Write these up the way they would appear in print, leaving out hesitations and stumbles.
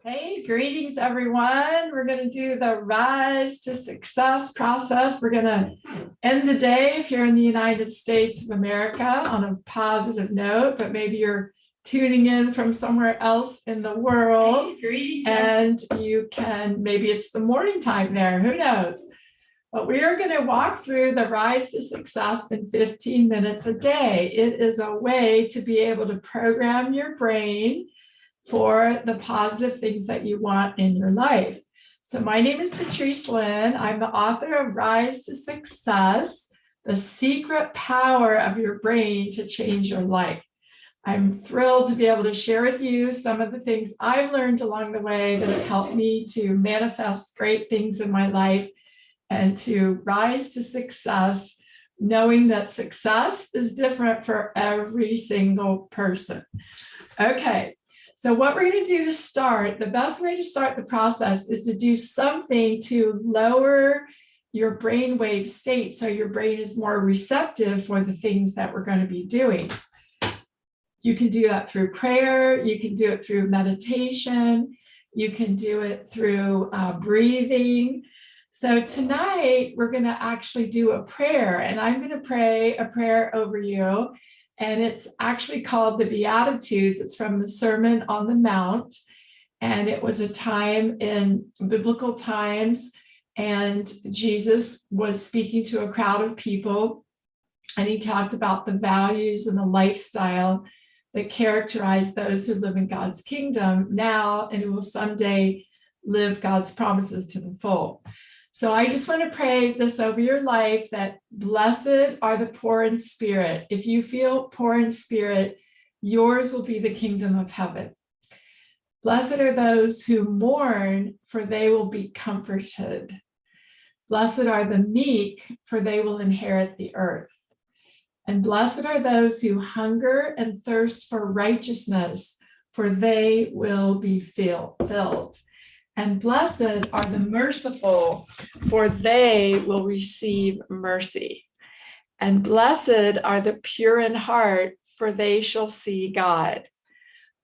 Hey, greetings, everyone. We're going to do the Rise to Success process. We're going to end the day, if you're in the United States of America, on a positive note, but maybe you're tuning in from somewhere else in the world. Hey, greetings. And you can, maybe it's the morning time there, who knows? But we are going to walk through the Rise to Success in 15 minutes a day. It is a way to be able to program your brain for the positive things that you want in your life. So my name is Patrice Lynn. I'm the author of Rise to Success, the secret power of your brain to change your life. I'm thrilled to be able to share with you some of the things I've learned along the way that have helped me to manifest great things in my life and to rise to success, knowing that success is different for every single person. Okay. So what we're going to do to start, the best way to start the process is to do something to lower your brainwave state so your brain is more receptive for the things that we're going to be doing. You can do that through prayer. You can do it through meditation. You can do it through breathing. So tonight we're going to actually do a prayer, and I'm going to pray a prayer over you. And it's actually called the Beatitudes. It's from the Sermon on the Mount. And it was a time in biblical times. And Jesus was speaking to a crowd of people. And he talked about the values and the lifestyle that characterize those who live in God's kingdom now and who will someday live God's promises to the full. So I just want to pray this over your life, that blessed are the poor in spirit. If you feel poor in spirit, yours will be the kingdom of heaven. Blessed are those who mourn, for they will be comforted. Blessed are the meek, for they will inherit the earth. And blessed are those who hunger and thirst for righteousness, for they will be filled. And blessed are the merciful, for they will receive mercy. And blessed are the pure in heart, for they shall see God.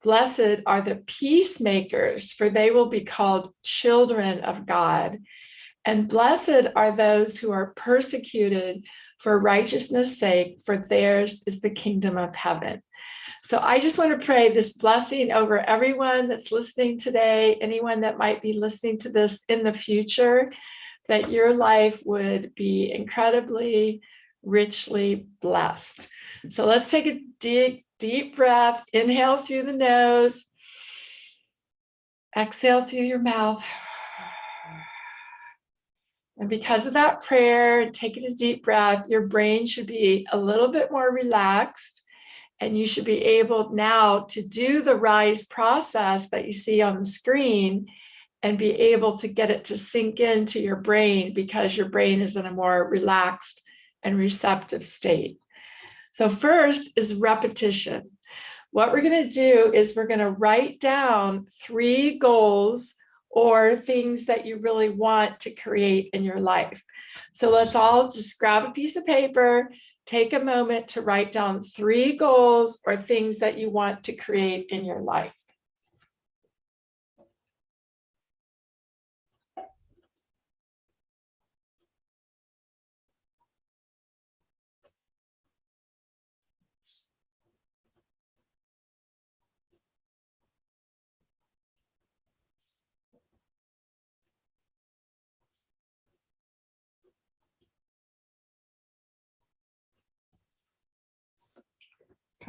Blessed are the peacemakers, for they will be called children of God. And blessed are those who are persecuted for righteousness' sake, for theirs is the kingdom of heaven. So I just want to pray this blessing over everyone that's listening today, anyone that might be listening to this in the future, that your life would be incredibly, richly blessed. So let's take a deep breath. Inhale through the nose. Exhale through your mouth. And because of that prayer, taking a deep breath, your brain should be a little bit more relaxed. And you should be able now to do the rise process that you see on the screen and be able to get it to sink into your brain, because your brain is in a more relaxed and receptive state. So first is repetition. What we're going to do is we're going to write down 3 goals or things that you really want to create in your life. So let's all just grab a piece of paper. Take a moment to write down 3 goals or things that you want to create in your life.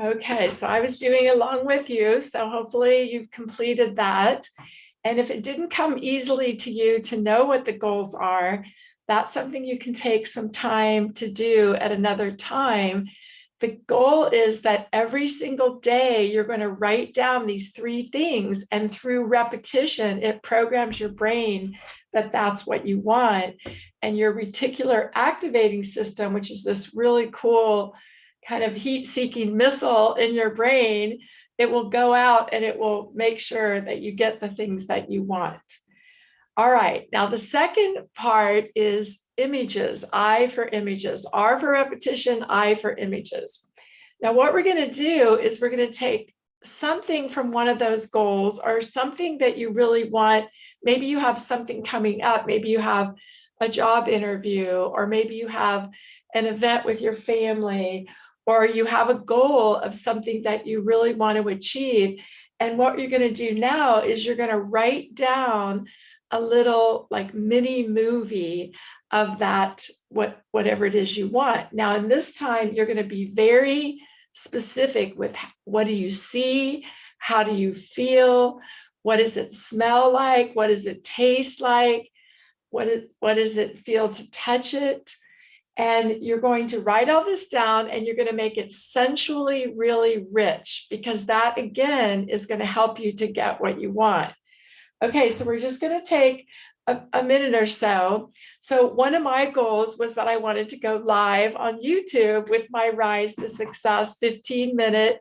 Okay, so I was doing along with you, so hopefully you've completed that. And if it didn't come easily to you to know what the goals are, that's something you can take some time to do at another time. The goal is that every single day you're going to write down these 3 things, and through repetition, it programs your brain that that's what you want. And your reticular activating system, which is this really cool kind of heat-seeking missile in your brain, it will go out and it will make sure that you get the things that you want. All right, now the second part is images. I for images, R for repetition, I for images. Now what we're going to do is we're going to take something from one of those goals or something that you really want. Maybe you have something coming up. Maybe you have a job interview, or maybe you have an event with your family, or you have a goal of something that you really want to achieve. And what you're going to do now is you're going to write down a little like mini movie of that, whatever it is you want. Now, in this time, you're going to be very specific with what do you see? How do you feel? What does it smell like? What does it taste like? What does it feel to touch it? And you're going to write all this down, and you're going to make it sensually really rich, because that again is going to help you to get what you want. Okay, so we're just going to take a minute or so. So one of my goals was that I wanted to go live on YouTube with my Rise to Success 15-minute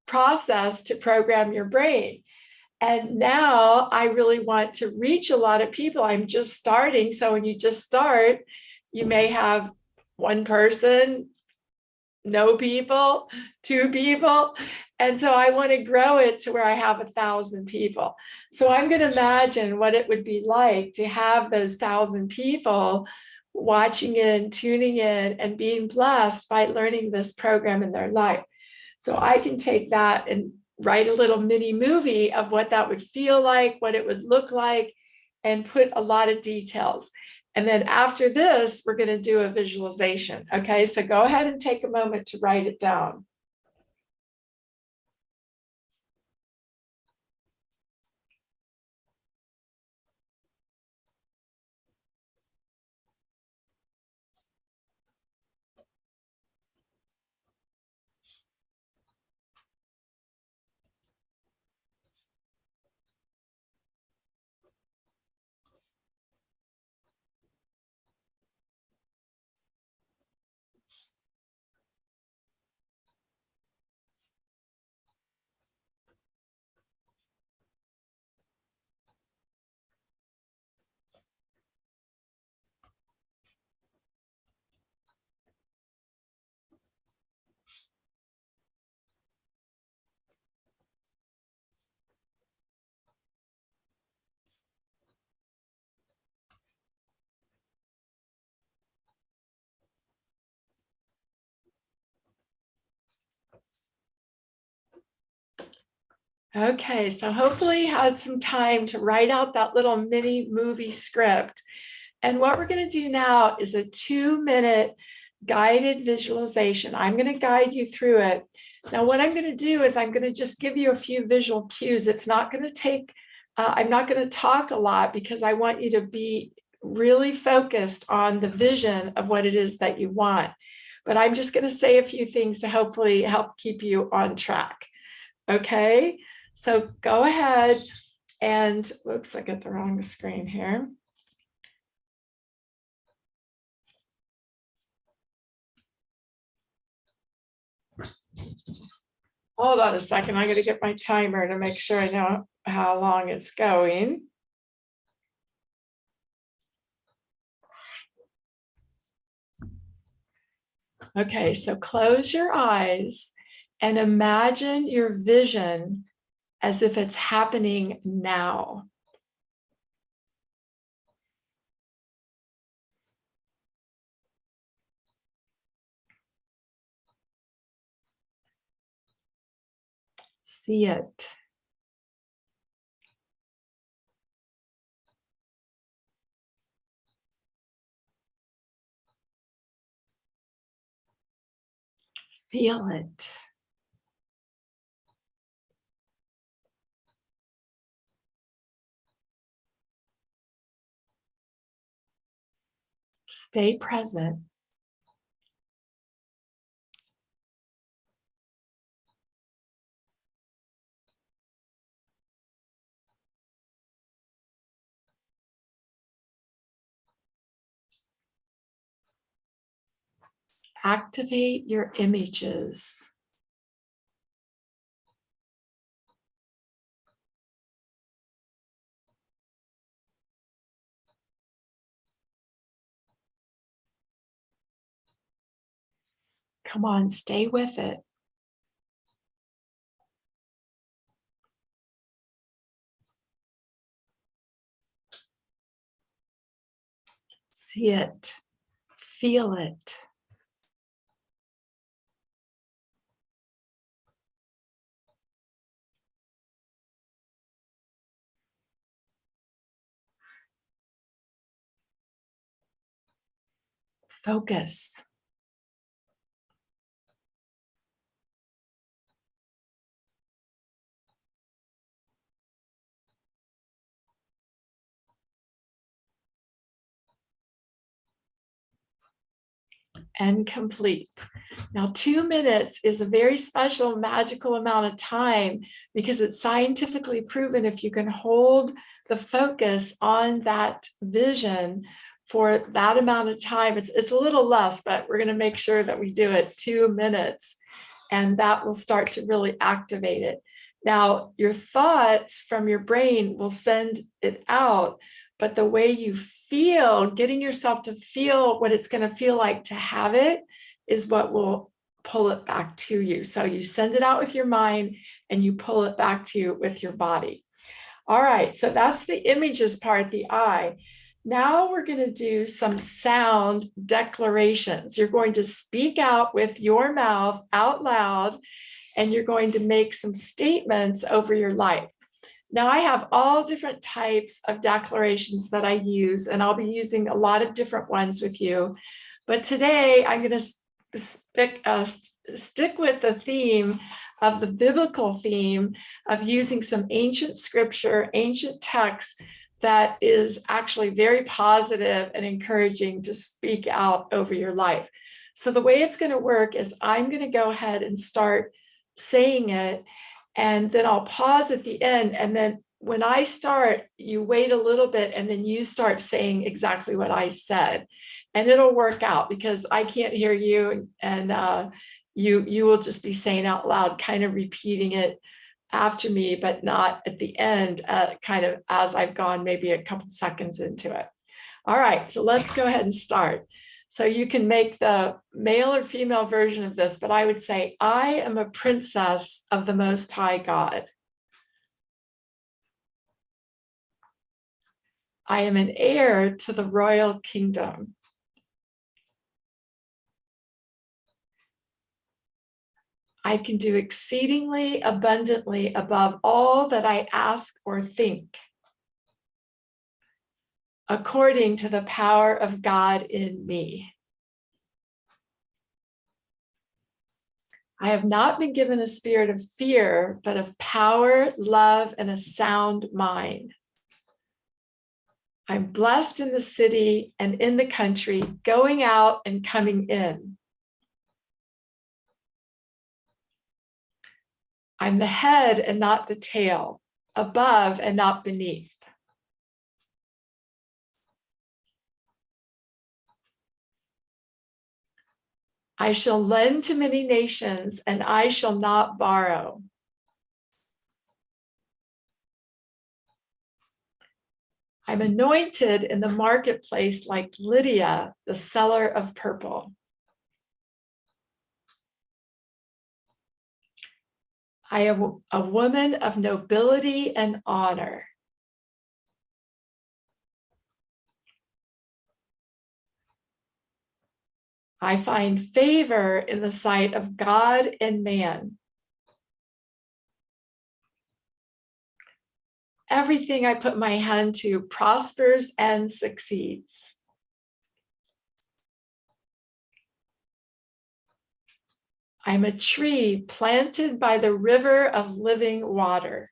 process to program your brain. And now I really want to reach a lot of people. I'm just starting. So when you just start, you may have one person, no people, two people. And so I want to grow it to where I have 1,000 people. So I'm going to imagine what it would be like to have those 1,000 people watching in, tuning in, and being blessed by learning this program in their life. So I can take that and write a little mini movie of what that would feel like, what it would look like, and put a lot of details. And then after this, we're going to do a visualization. Okay, so go ahead and take a moment to write it down. Okay, so hopefully you had some time to write out that little mini movie script. And what we're going to do now is a 2-minute guided visualization. I'm going to guide you through it. Now, what I'm going to do is I'm going to just give you a few visual cues. It's not going to take, I'm not going to talk a lot, because I want you to be really focused on the vision of what it is that you want. But I'm just going to say a few things to hopefully help keep you on track. Okay, so go ahead and, whoops, I got the wrong screen here. Hold on a second. I got to get my timer to make sure I know how long it's going. Okay, so close your eyes and imagine your vision as if it's happening now. See it. Feel it. Stay present. Activate your images. Come on, stay with it. See it, feel it. Focus. And complete. Now, 2 minutes is a very special, magical amount of time because it's scientifically proven if you can hold the focus on that vision for that amount of time, it's a little less, but we're going to make sure that we do it 2 minutes, and that will start to really activate it. Now, your thoughts from your brain will send it out, but the way you feel, getting yourself to feel what it's going to feel like to have it is what will pull it back to you. So you send it out with your mind and you pull it back to you with your body. All right, so that's the images part, the eye. Now we're going to do some sound declarations. You're going to speak out with your mouth out loud, and you're going to make some statements over your life. Now, I have all different types of declarations that I use, and I'll be using a lot of different ones with you. But today, I'm going to stick with the theme of the biblical theme of using some ancient scripture, ancient text that is actually very positive and encouraging to speak out over your life. So the way it's going to work is I'm going to go ahead and start saying it, and then I'll pause at the end. And then when I start, you wait a little bit, and then you start saying exactly what I said. And it'll work out because I can't hear you, and you will just be saying out loud, kind of repeating it after me, but not at the end, kind of as I've gone maybe a couple seconds into it. All right, so let's go ahead and start. So you can make the male or female version of this, but I would say, I am a princess of the Most High God. I am an heir to the royal kingdom. I can do exceedingly abundantly above all that I ask or think, according to the power of God in me. I have not been given a spirit of fear, but of power, love, and a sound mind. I'm blessed in the city and in the country, going out and coming in. I'm the head and not the tail, above and not beneath. I shall lend to many nations, and I shall not borrow. I'm anointed in the marketplace like Lydia, the seller of purple. I am a woman of nobility and honor. I find favor in the sight of God and man. Everything I put my hand to prospers and succeeds. I'm a tree planted by the river of living water.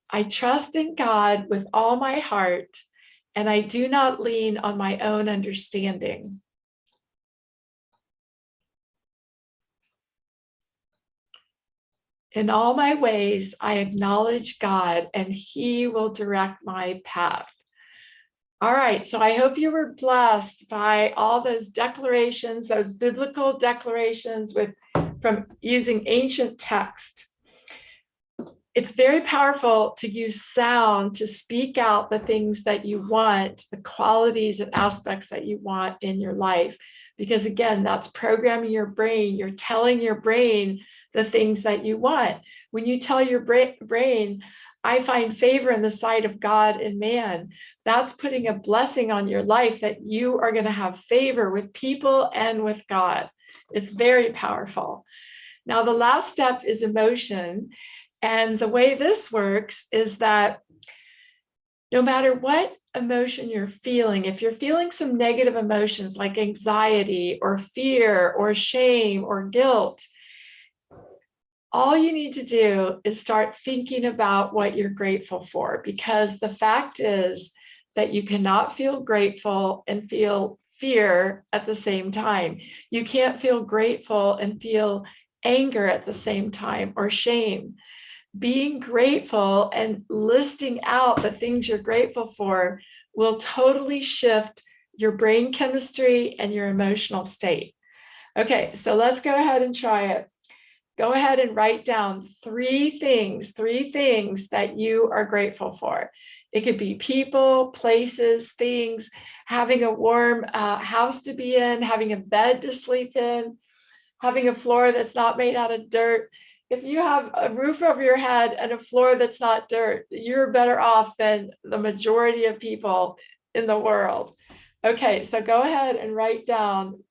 I trust in God with all my heart, and I do not lean on my own understanding. In all my ways, I acknowledge God, and He will direct my path. All right, so I hope you were blessed by all those declarations, those biblical declarations from using ancient text. It's very powerful to use sound to speak out the things that you want, the qualities and aspects that you want in your life. Because again, that's programming your brain. You're telling your brain the things that you want. When you tell your brain, I find favor in the sight of God and man. That's putting a blessing on your life that you are going to have favor with people and with God. It's very powerful. Now, the last step is emotion. And the way this works is that no matter what emotion you're feeling, if you're feeling some negative emotions like anxiety or fear or shame or guilt, all you need to do is start thinking about what you're grateful for, because the fact is that you cannot feel grateful and feel fear at the same time. You can't feel grateful and feel anger at the same time or shame. Being grateful and listing out the things you're grateful for will totally shift your brain chemistry and your emotional state. Okay, so let's go ahead and try it. Go ahead and write down three things that you are grateful for. It could be people, places, things, having a warm house to be in, having a bed to sleep in, having a floor that's not made out of dirt. If you have a roof over your head and a floor that's not dirt, you're better off than the majority of people in the world. Okay, so go ahead and write down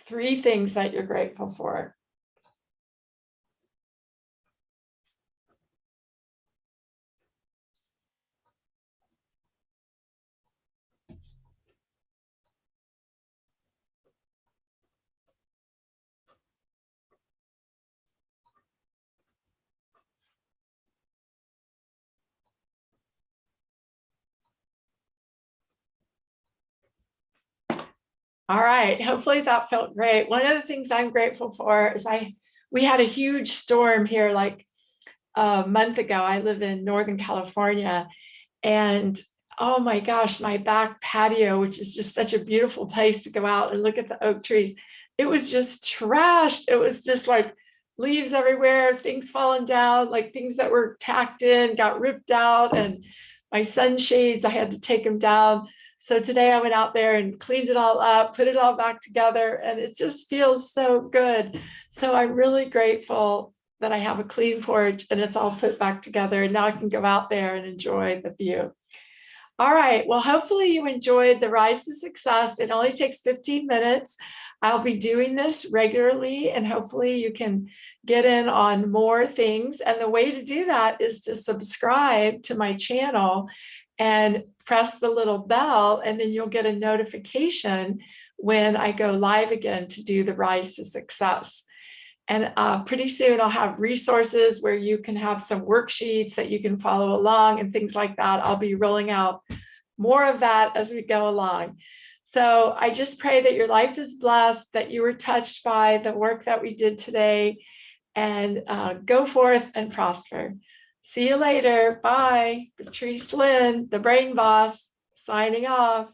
three things that you're grateful for. All right, hopefully that felt great. One of the things I'm grateful for is we had a huge storm here like a month ago. I live in Northern California, and oh my gosh, my back patio, which is just such a beautiful place to go out and look at the oak trees, it was just trashed. It was just like leaves everywhere, things falling down, like things that were tacked in got ripped out, and my sunshades, I had to take them down. So today I went out there and cleaned it all up, put it all back together, and it just feels so good. So I'm really grateful that I have a clean porch and it's all put back together. And now I can go out there and enjoy the view. All right, well, hopefully you enjoyed the Rise to Success. It only takes 15 minutes. I'll be doing this regularly, and hopefully you can get in on more things. And the way to do that is to subscribe to my channel and press the little bell, and then you'll get a notification when I go live again to do the Rise to Success. And pretty soon I'll have resources where you can have some worksheets that you can follow along and things like that. I'll be rolling out more of that as we go along. So I just pray that your life is blessed, that you were touched by the work that we did today, and go forth and prosper. See you later. Bye. Patrice Lynn, the Brain Boss, signing off.